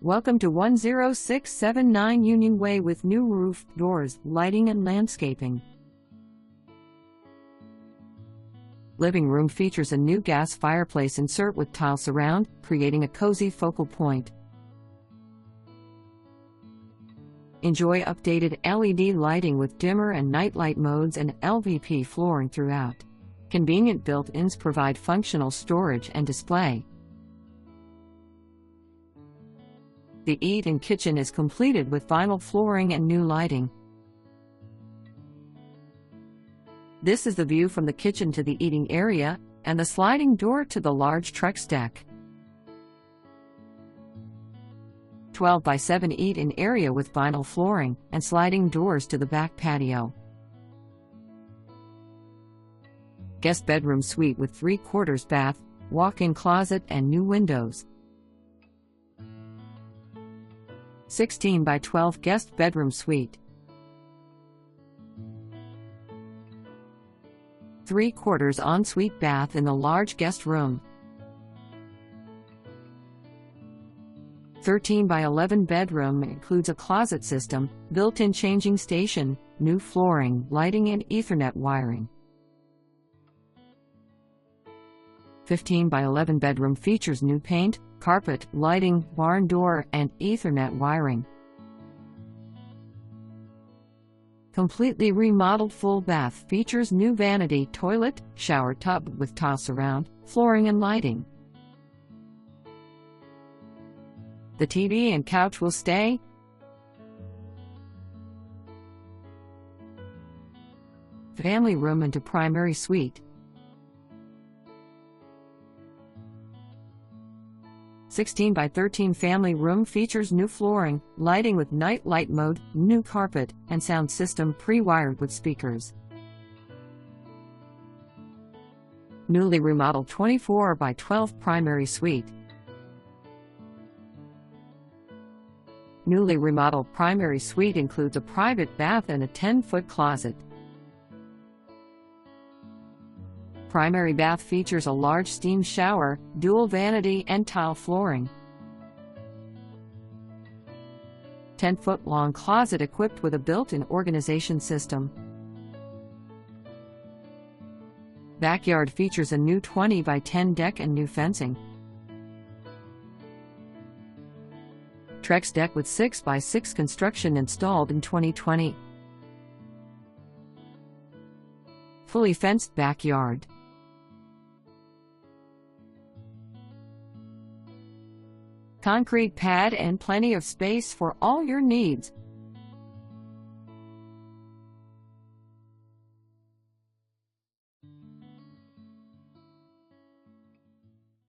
Welcome to 10679 Union Way with new roof, doors, lighting and landscaping. Living room features a new gas fireplace insert with tile surround, creating a cozy focal point. Enjoy updated LED lighting with dimmer and nightlight modes and LVP flooring throughout. Convenient built-ins provide functional storage and display. The eat-in kitchen is completed with vinyl flooring and new lighting. This is the view from the kitchen to the eating area, and the sliding door to the large Trex deck. 12 by 7 eat-in area with vinyl flooring, and sliding doors to the back patio. Guest bedroom suite with 3/4 bath, walk-in closet and new windows. 16 by 12 guest bedroom suite. 3/4 ensuite bath in the large guest room. 13 by 11 bedroom includes a closet system, built-in changing station, new flooring, lighting and Ethernet wiring. 15 by 11 bedroom features new paint, carpet, lighting, barn door, and Ethernet wiring. Completely remodeled full bath features new vanity, toilet, shower tub with tile surround, flooring and lighting. The TV and couch will stay. Family room into primary suite. 16 by 13 family room features new flooring, lighting with night light mode, new carpet, and sound system pre-wired with speakers. Newly remodeled 24 by 12 primary suite. Newly remodeled primary suite includes a private bath and a 10-foot closet. Primary bath features a large steam shower, dual vanity and tile flooring. 10-foot long closet equipped with a built-in organization system. Backyard features a new 20 by 10 deck and new fencing. Trex deck with 6 by 6 construction installed in 2020. Fully fenced backyard. Concrete pad and plenty of space for all your needs.